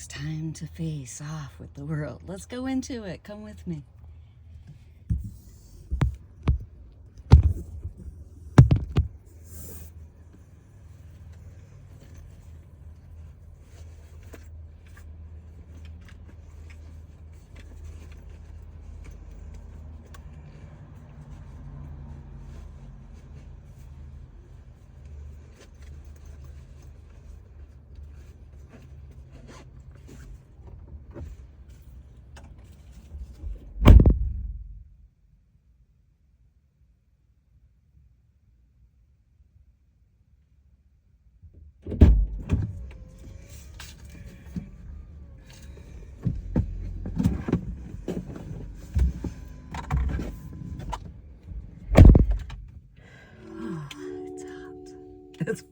It's time to face off with the world. Let's go into it. Come with me. It's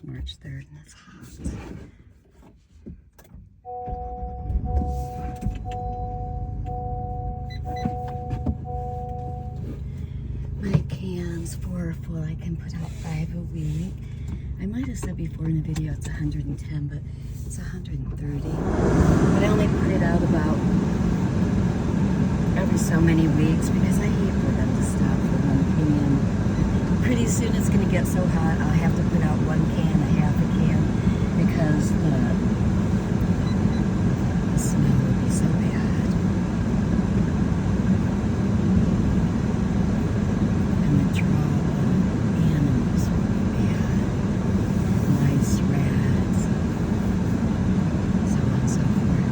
March 3rd and it's hot. My cans, 4 are full. I can put out 5 a week. I might have said before in the video it's 110, but it's 130. But I only put it out about every so many weeks because I hate for them to stop for 1 can. Pretty soon it's going to get so hot I'll have to put out 1 can, a half a can, because the smell will be so bad. And the draw of animals will be bad. Mice, rats, so on and so forth.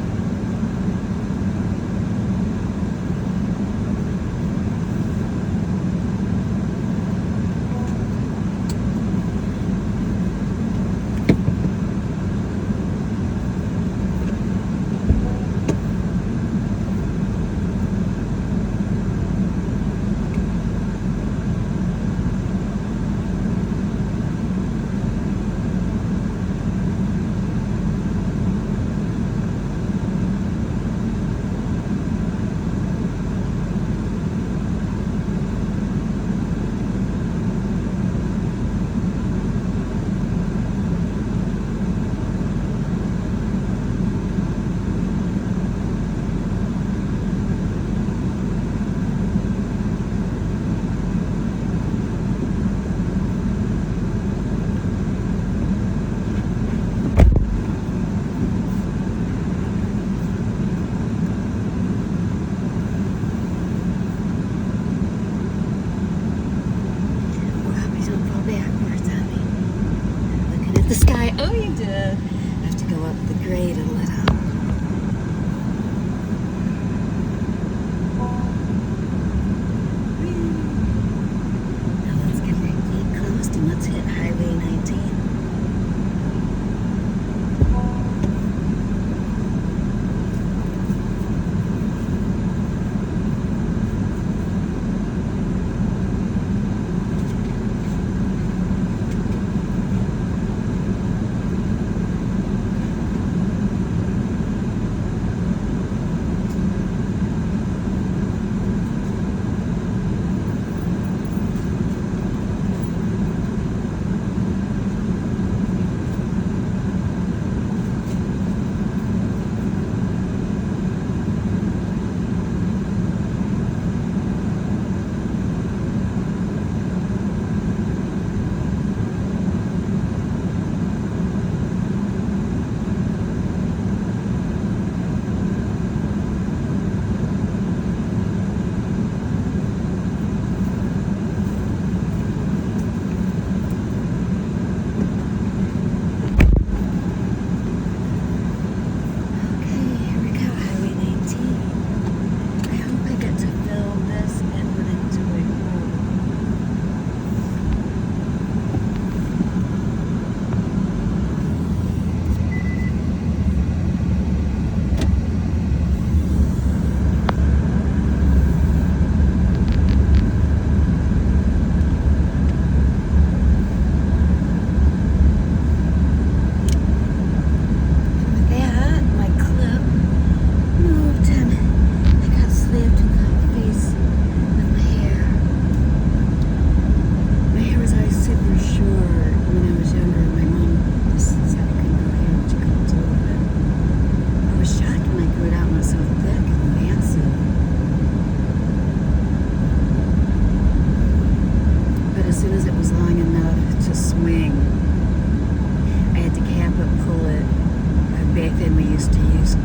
just,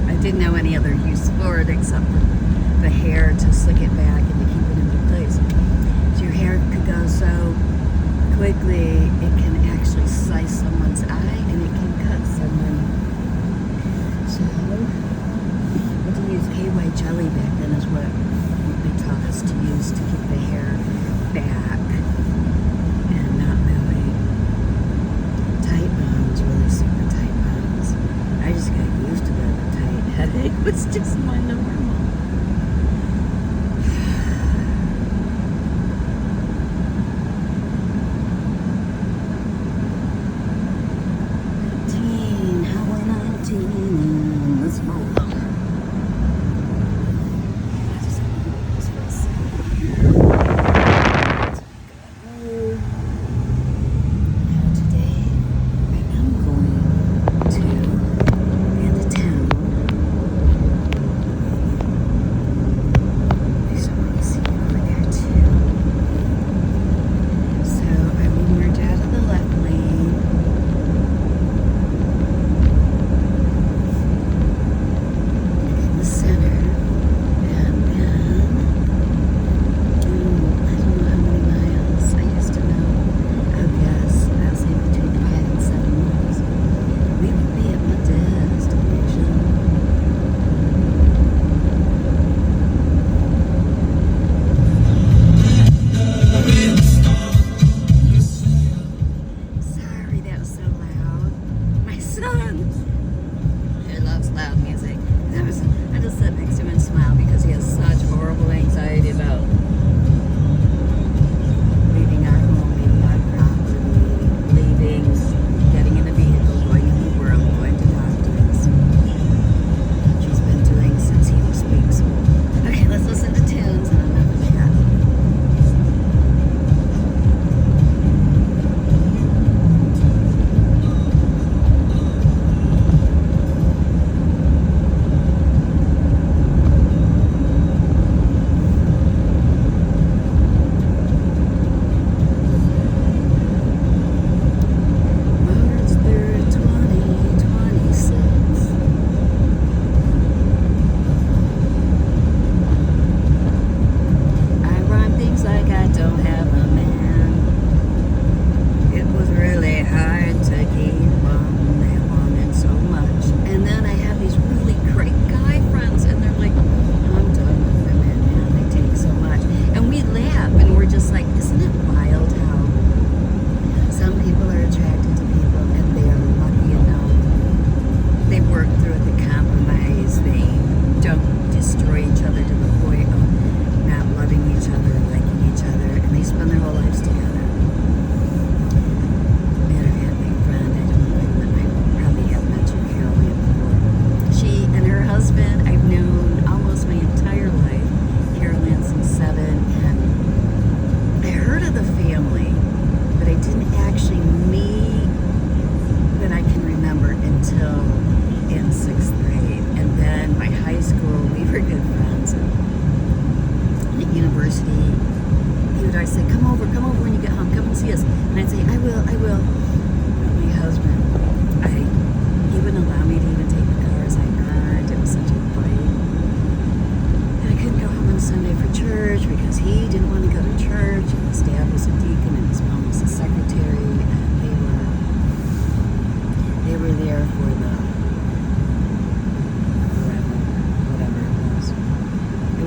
I didn't know any other use for it except the hair to slick it back and to keep it into place. So your hair could go so quickly, it can actually slice someone's eye and it can cut someone. So, we had to use KY jelly back then is what they taught us to use to keep the hair back and not really tight buns, really super tight buns. I just got used to the tight headache. It was just my normal.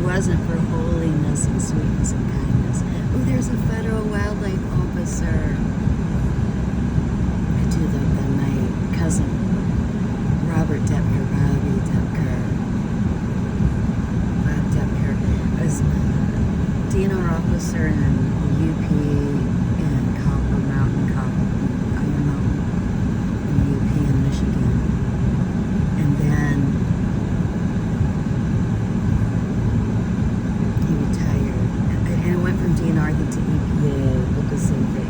Wasn't for holiness and sweetness and kindness. Oh, there's a federal wildlife officer. I do my cousin, Robert Depker, Robbie Depker. Bob Depker was a DNR officer in UP in Copper Mountain, Iron Mountain, in UP in Michigan. And then and it went from DNR to EPA with the same thing.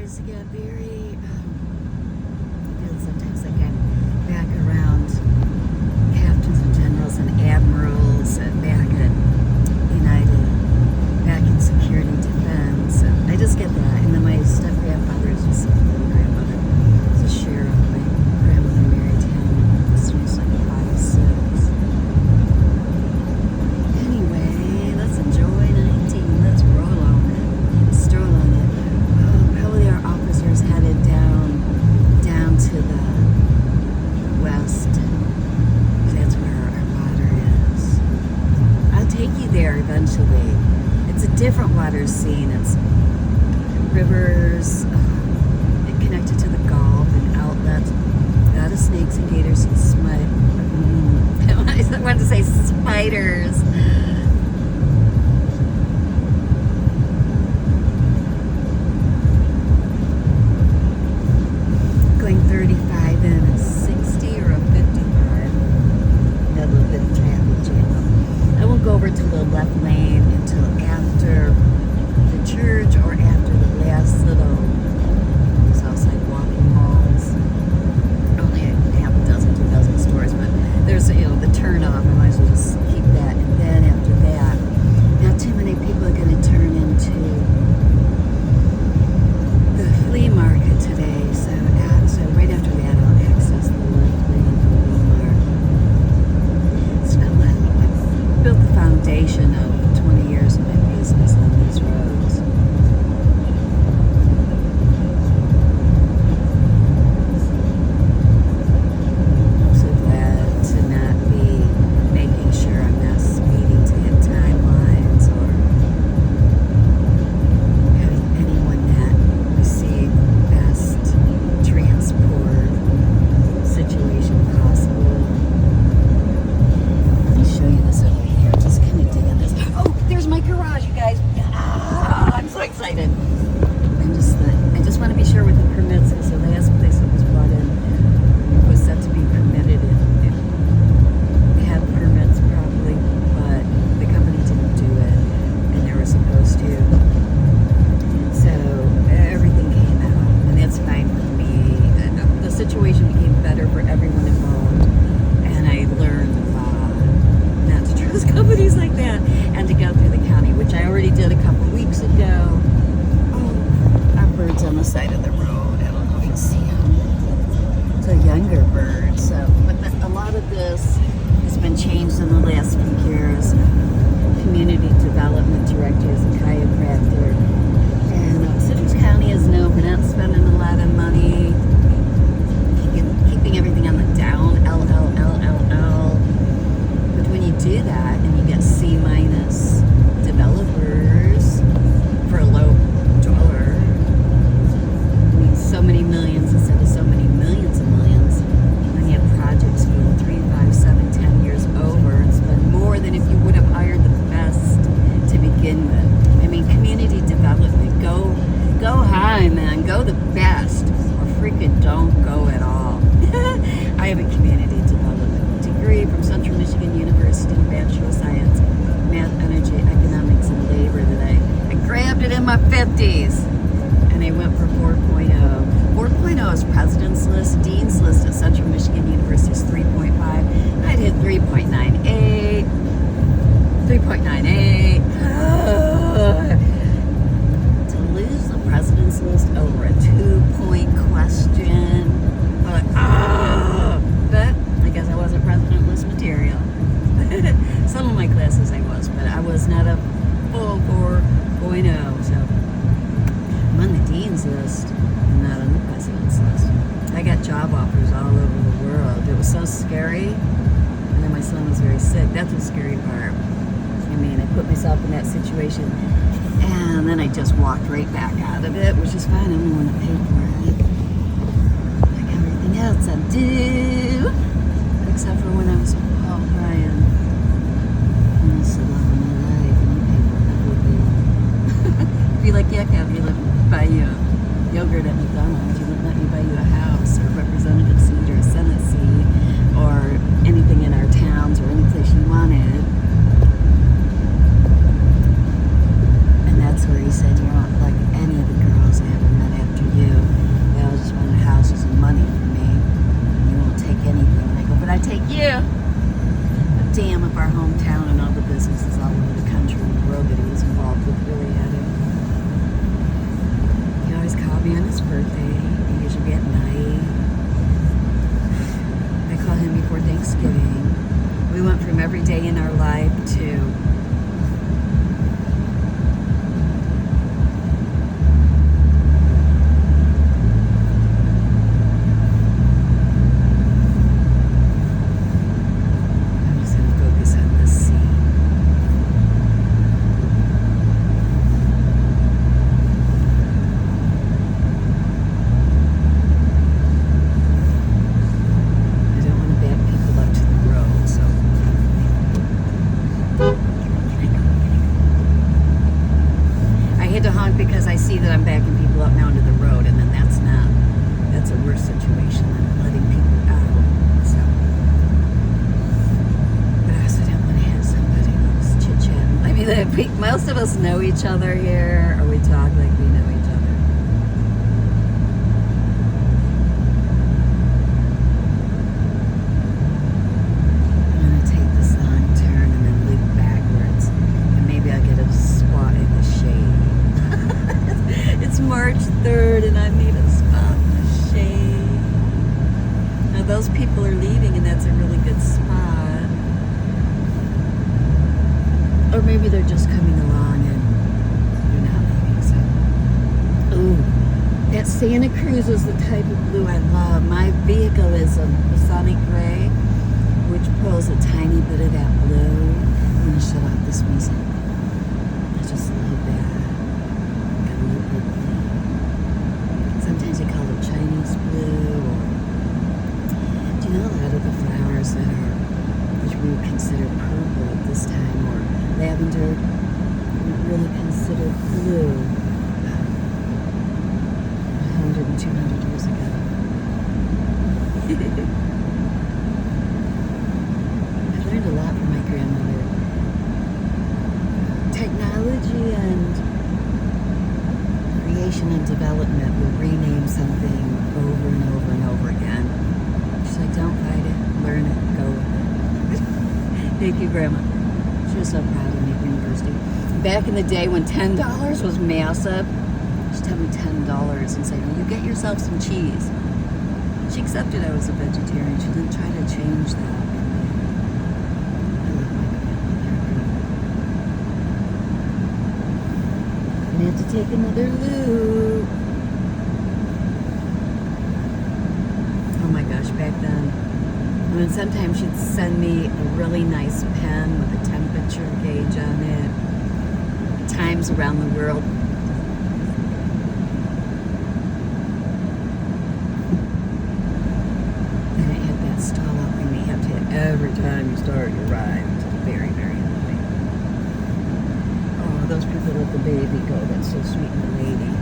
starts to get very, I feel sometimes like I'm back around captains and generals and admirals back at United, back in security defense. And I just get that. And then my step-grandfather is just a little grandmother. It's a sheriff. My grandmother married him. This was like 5, 6. Anyway, let's enjoy 19. Let's roll on it. Stroll on it. Oh, probably our officers headed down to the west. That's where our water is. I'll take you there eventually. It's a different water scene. It's rivers connected to the Gulf and outlets. A lot of snakes and gators and I wanted to say spiders. Going 35 in a 60 or a 55. Got a little bit of traffic jam. I won't go over to the left lane until after the church or after the last little Southside walking malls. Only a half a dozen, 2 dozen stores, but there's, you know, the turn off. I might as well just keep that. And then after that, not too many people are going to turn into the flea market today. So right after that, I'll access the left lane for Walmart. So I built the foundation of 20 years of my business on these roads. I'm so glad to not be making sure I'm not speeding to hit timelines or having anyone not receive best transport situation possible. Let me show you this over here. Just kind of dig in this. Oh, there's my garage, you guys. I'm so excited. I just want to be sure with the permits, because the last place that was brought in was set to be permitted. It had permits probably, but the company didn't do it, and they were supposed to. So everything came out, and that's fine with me. The situation became better for everyone involved, and I learned not to trust companies like that, and to go through the county, which I already did a couple weeks ago. Oh, our bird's on the side of the road. I don't know if you'll see him. It's a younger bird. So, but a lot of this has been changed in the last few years. Community development director is a chiropractor, and Citrus County is known for not spending a lot of money, keeping everything on the down, But when you do that and you get C- developers for a low dollar, I mean, so many millions instead of so many millions and millions, and you have projects for 3, 5, 7, 10 years over and spend more than if you would have hired the best to begin with. I mean, community development, go high, man, go the best, or freaking don't go at all. I have a community development degree from Central Michigan University, Bachelor of Science, Math, Energy, Economics, and Labor that I grabbed it in my 50s. And I went for 4.0. 4.0 is President's List. Dean's List at Central Michigan University is 3.5. I'd hit 3.98. 3.98. To lose the President's List over a 2-point question. But I guess I wasn't President List material. Some of my classes I was, but I was not a full 4.0. So I'm on the Dean's List, I'm not on the President's List. I got job offers all over the world. It was so scary. And then my son was very sick. That's the scary part. I mean, I put myself in that situation, and then I just walked right back out of it, which is fine. I don't want to pay for it. Like everything else I do, except for when I was with Paul Bryan. And it's the love of my life, and you pay for everything. If you like yuck out, you let me buy you a yogurt at McDonald's. You wouldn't let me buy you a house, or a representative seat, or a Senate seat, or anything in our towns, or any place you wanted. And that's where he said, you're not like any of the girls I ever met after you. most of us know each other here, or we talk like we know each other. I'm gonna take this long turn and then loop backwards, and maybe I'll get a spot in the shade. It's March 3rd, and I need a spot in the shade. Now those people are leaving, and that's a really good spot. Or maybe they're just coming along and they're not leaving, so. Ooh, that Santa Cruz is the type of blue I love. My vehicle is a Sonic Gray, which pulls a tiny bit of that blue. I'm gonna shut off this music. I just love that. Got a little bit blue. Sometimes they call it Chinese blue, or do you know a lot of the flowers that are, which we would consider purple at this time, or lavender, really considered blue 100 and 200 years ago. I learned a lot from my grandmother. Technology and creation and development will rename something over and over and over again. She's like, don't fight it, learn it, go with it. Thank you, Grandma. She was so proud of me at university. Back in the day when $10 was massive, she'd tell me $10 and say, "Well, you get yourself some cheese." She accepted I was a vegetarian. She didn't try to change that. I love my grandmother. I have to take another loop. Oh my gosh, back then. I mean, sometimes she'd send me a really nice pen with a temperature gauge on it, times around the world. And it had that stall up thing you have to hit every time you start your ride, which is very, very annoying. Oh, those people let the baby go. That's so sweet and lady.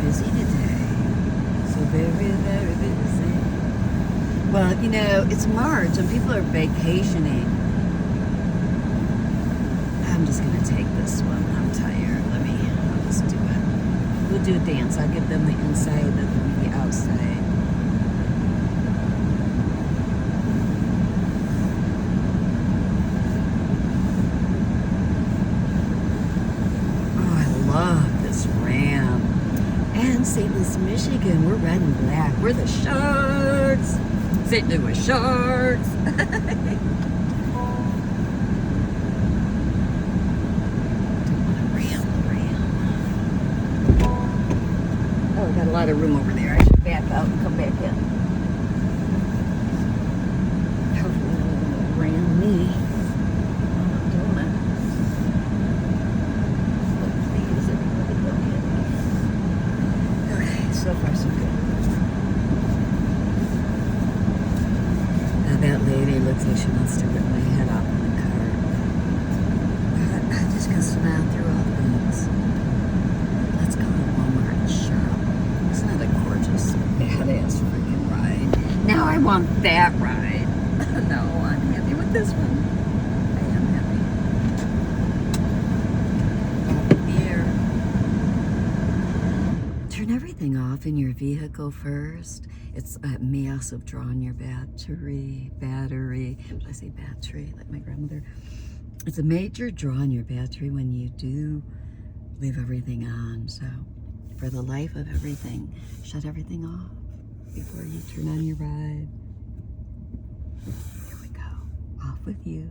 Busy today. So very, very busy. Well, you know, it's March and people are vacationing. I'm just going to take this one. I'm tired. I'll just do it. We'll do a dance. I'll give them the inside and then the outside. Oh, I love this Ram. And St. Louis, Michigan, we're red and black. We're the Sharks. St. Louis Sharks. Oh, we got a lot of room over there. I should back out and come back in. Hopefully it won't ram me. I'm doing it. But please, everybody, don't hit me. Okay, so far so good. Now that lady looks like she wants to rip my head off in the car. But I'm just gonna smile through all things. Let's go to Walmart and shop. Isn't that a gorgeous, badass freaking ride? Now I want that ride. No, I'm happy with this one. I am happy. Here. Turn everything off in your vehicle first. It's a massive draw on your battery. Did I say battery? Like my grandmother. It's a major draw on your battery when you do leave everything on. So for the life of everything, shut everything off before you turn on your ride. Here we go. Off with you.